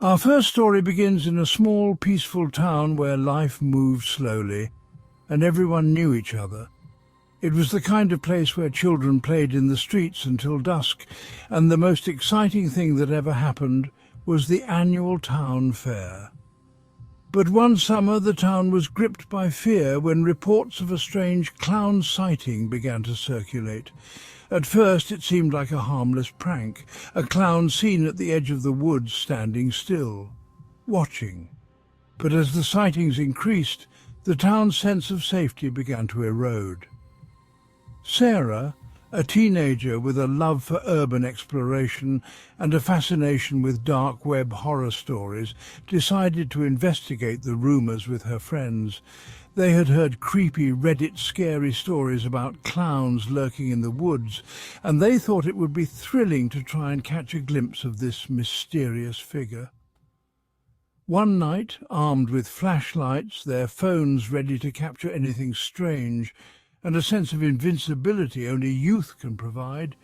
Our first story begins in a small, peaceful town where life moved slowly and everyone knew each other. It was the kind of place where children played in the streets until dusk, and the most exciting thing that ever happened was the annual town fair. But one summer the town was gripped by fear when reports of a strange clown sighting began to circulate. At first it seemed like a harmless prank, a clown seen at the edge of the woods standing still, watching. But as the sightings increased, the town's sense of safety began to erode. Sarah, a teenager with a love for urban exploration and a fascination with dark web horror stories, decided to investigate the rumours with her friends. They had heard creepy Reddit scary stories about clowns lurking in the woods, and they thought it would be thrilling to try and catch a glimpse of this mysterious figure. One night, armed with flashlights, their phones ready to capture anything strange, and a sense of invincibility only youth can provide,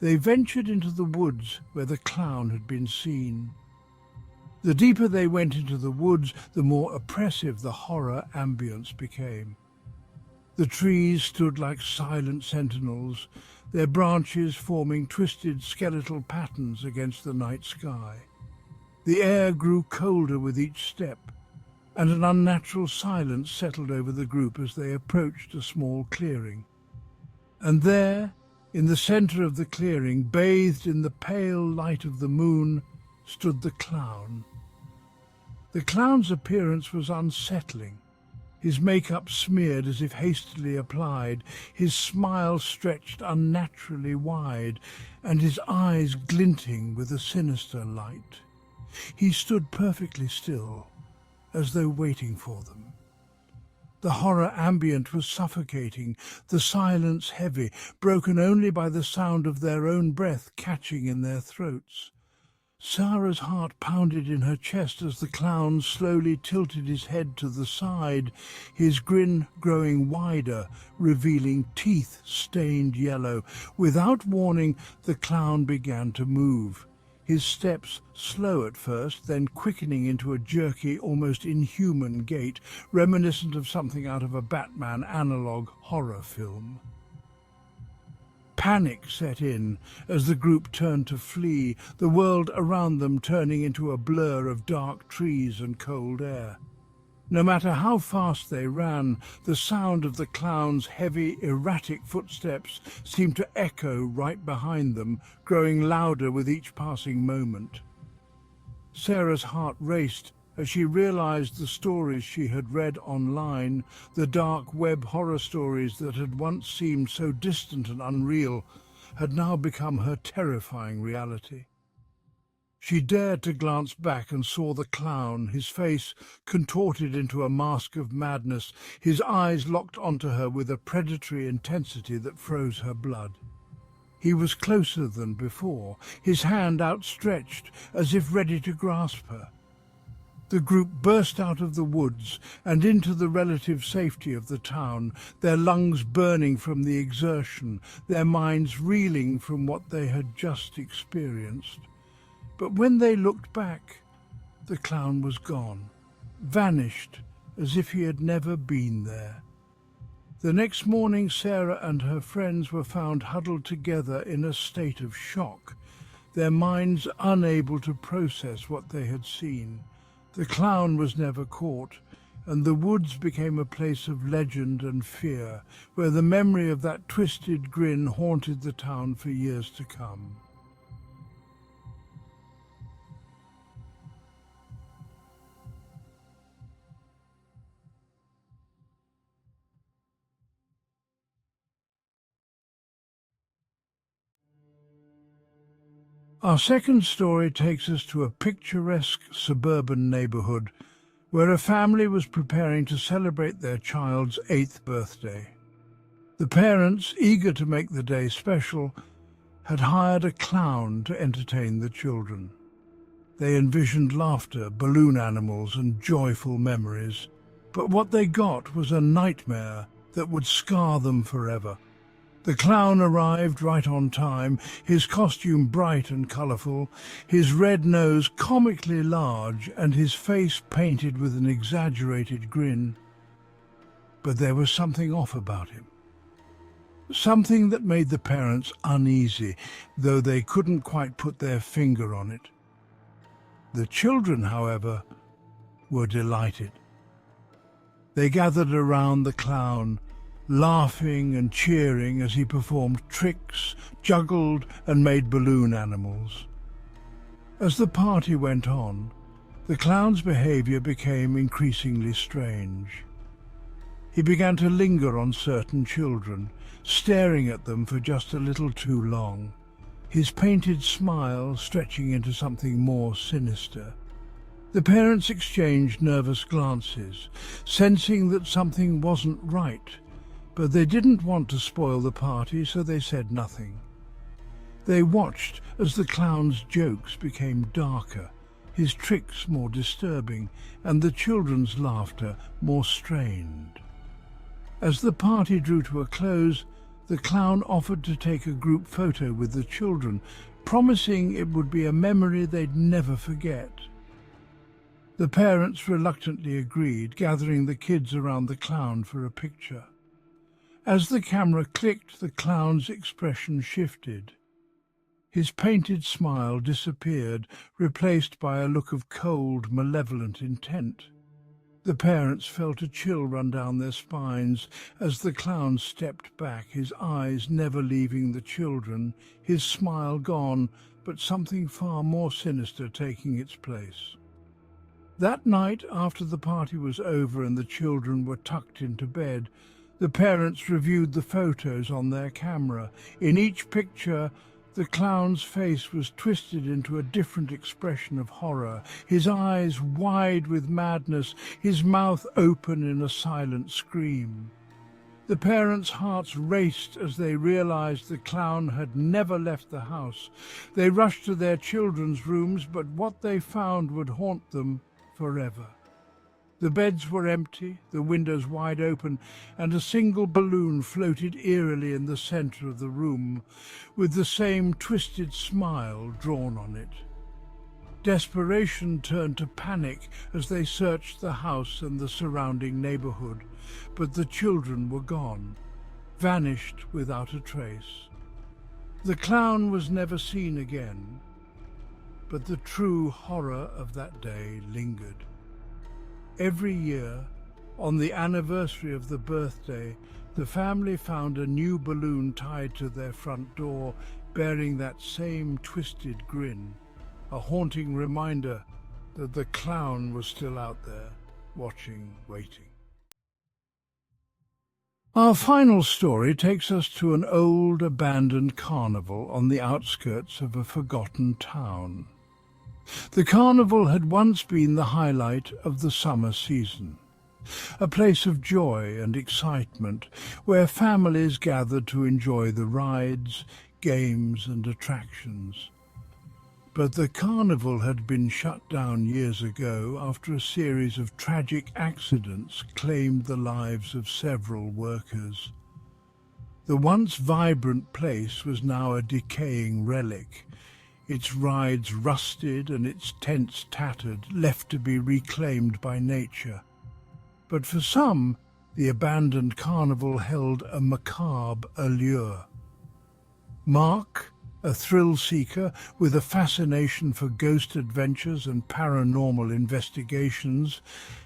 they ventured into the woods where the clown had been seen. The deeper they went into the woods, the more oppressive the horror ambience became. The trees stood like silent sentinels, their branches forming twisted skeletal patterns against the night sky. The air grew colder with each step, and an unnatural silence settled over the group as they approached a small clearing. And there, in the centre of the clearing, bathed in the pale light of the moon, stood the clown. The clown's appearance was unsettling, his makeup smeared as if hastily applied, his smile stretched unnaturally wide, and his eyes glinting with a sinister light. He stood perfectly still, as though waiting for them. The horror ambient was suffocating, the silence heavy, broken only by the sound of their own breath catching in their throats. Sarah's heart pounded in her chest as the clown slowly tilted his head to the side, his grin growing wider, revealing teeth stained yellow. Without warning, the clown began to move. His steps slow at first, then quickening into a jerky, almost inhuman gait, reminiscent of something out of a Batman analog horror film. Panic set in as the group turned to flee, the world around them turning into a blur of dark trees and cold air. No matter how fast they ran, the sound of the clown's heavy, erratic footsteps seemed to echo right behind them, growing louder with each passing moment. Sarah's heart raced as she realized the stories she had read online, the dark web horror stories that had once seemed so distant and unreal, had now become her terrifying reality. She dared to glance back and saw the clown, his face contorted into a mask of madness, his eyes locked onto her with a predatory intensity that froze her blood. He was closer than before, his hand outstretched as if ready to grasp her. The group burst out of the woods and into the relative safety of the town, their lungs burning from the exertion, their minds reeling from what they had just experienced. But when they looked back, the clown was gone, vanished as if he had never been there. The next morning, Sarah and her friends were found huddled together in a state of shock, their minds unable to process what they had seen. The clown was never caught, and the woods became a place of legend and fear, where the memory of that twisted grin haunted the town for years to come. Our second story takes us to a picturesque suburban neighborhood where a family was preparing to celebrate their child's 8th birthday. The parents, eager to make the day special, had hired a clown to entertain the children. They envisioned laughter, balloon animals, and joyful memories. But what they got was a nightmare that would scar them forever. The clown arrived right on time, his costume bright and colourful, his red nose comically large and his face painted with an exaggerated grin. But there was something off about him. Something that made the parents uneasy, though they couldn't quite put their finger on it. The children, however, were delighted. They gathered around the clown, laughing and cheering as he performed tricks, juggled and made balloon animals. As the party went on, the clown's behaviour became increasingly strange. He began to linger on certain children, staring at them for just a little too long, his painted smile stretching into something more sinister. The parents exchanged nervous glances, sensing that something wasn't right, but they didn't want to spoil the party, so they said nothing. They watched as the clown's jokes became darker, his tricks more disturbing, and the children's laughter more strained. As the party drew to a close, the clown offered to take a group photo with the children, promising it would be a memory they'd never forget. The parents reluctantly agreed, gathering the kids around the clown for a picture. As the camera clicked, the clown's expression shifted. His painted smile disappeared, replaced by a look of cold, malevolent intent. The parents felt a chill run down their spines as the clown stepped back, his eyes never leaving the children, his smile gone, but something far more sinister taking its place. That night, after the party was over and the children were tucked into bed, the parents reviewed the photos on their camera. In each picture, the clown's face was twisted into a different expression of horror, his eyes wide with madness, his mouth open in a silent scream. The parents' hearts raced as they realized the clown had never left the house. They rushed to their children's rooms, but what they found would haunt them forever. The beds were empty, the windows wide open, and a single balloon floated eerily in the centre of the room, with the same twisted smile drawn on it. Desperation turned to panic as they searched the house and the surrounding neighbourhood, but the children were gone, vanished without a trace. The clown was never seen again, but the true horror of that day lingered. Every year, on the anniversary of the birthday, the family found a new balloon tied to their front door, bearing that same twisted grin, a haunting reminder that the clown was still out there, watching, waiting. Our final story takes us to an old, abandoned carnival on the outskirts of a forgotten town. The carnival had once been the highlight of the summer season, a place of joy and excitement where families gathered to enjoy the rides, games and attractions. But the carnival had been shut down years ago after a series of tragic accidents claimed the lives of several workers. The once vibrant place was now a decaying relic, its rides rusted and its tents tattered, left to be reclaimed by nature. But for some, the abandoned carnival held a macabre allure. Mark, a thrill-seeker with a fascination for ghost adventures and paranormal investigations,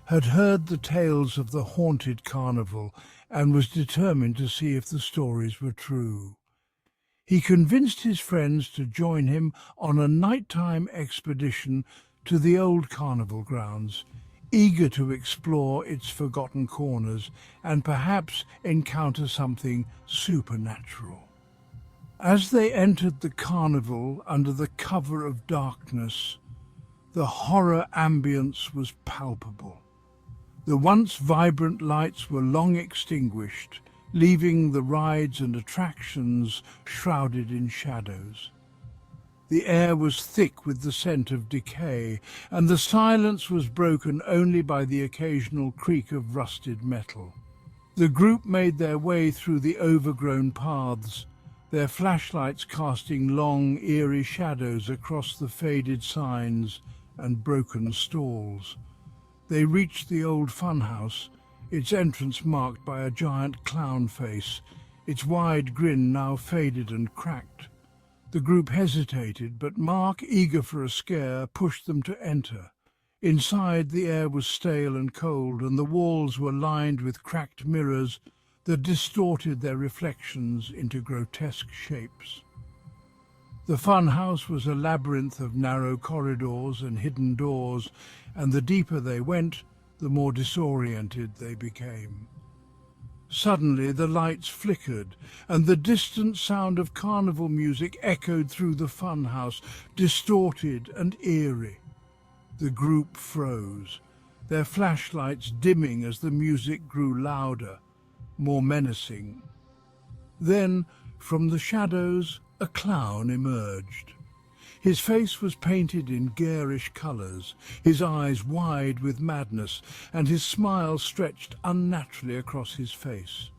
had heard the tales of the haunted carnival and was determined to see if the stories were true. He convinced his friends to join him on a nighttime expedition to the old carnival grounds, eager to explore its forgotten corners and perhaps encounter something supernatural. As they entered the carnival under the cover of darkness, the horror ambience was palpable. The once vibrant lights were long extinguished, leaving the rides and attractions shrouded in shadows. The air was thick with the scent of decay, and the silence was broken only by the occasional creak of rusted metal. The group made their way through the overgrown paths, their flashlights casting long, eerie shadows across the faded signs and broken stalls. They reached the old funhouse, its entrance marked by a giant clown face, its wide grin now faded and cracked. The group hesitated, but Mark, eager for a scare, pushed them to enter. Inside, the air was stale and cold, and the walls were lined with cracked mirrors that distorted their reflections into grotesque shapes. The fun house was a labyrinth of narrow corridors and hidden doors, and the deeper they went, the more disoriented they became. Suddenly the lights flickered, and the distant sound of carnival music echoed through the fun house, distorted and eerie. The group froze, their flashlights dimming as the music grew louder, more menacing. Then, from the shadows, a clown emerged. His face was painted in garish colours, his eyes wide with madness, and his smile stretched unnaturally across his face.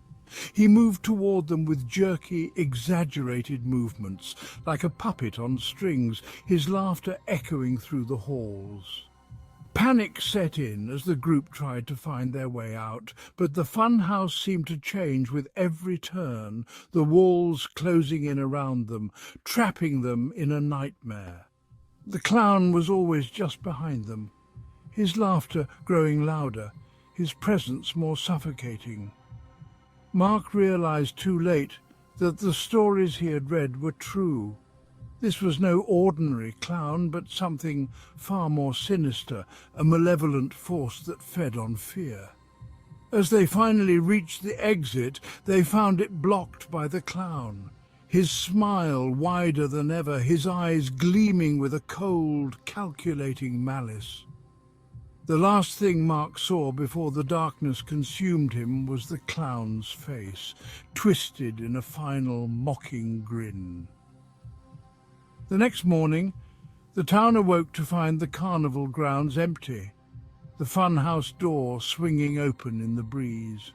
He moved toward them with jerky, exaggerated movements, like a puppet on strings, his laughter echoing through the halls. Panic set in as the group tried to find their way out, but the fun house seemed to change with every turn, the walls closing in around them, trapping them in a nightmare. The clown was always just behind them, his laughter growing louder, his presence more suffocating. Mark realized too late that the stories he had read were true. This was no ordinary clown, but something far more sinister, a malevolent force that fed on fear. As they finally reached the exit, they found it blocked by the clown, his smile wider than ever, his eyes gleaming with a cold, calculating malice. The last thing Mark saw before the darkness consumed him was the clown's face, twisted in a final mocking grin. The next morning, the town awoke to find the carnival grounds empty, the fun house door swinging open in the breeze.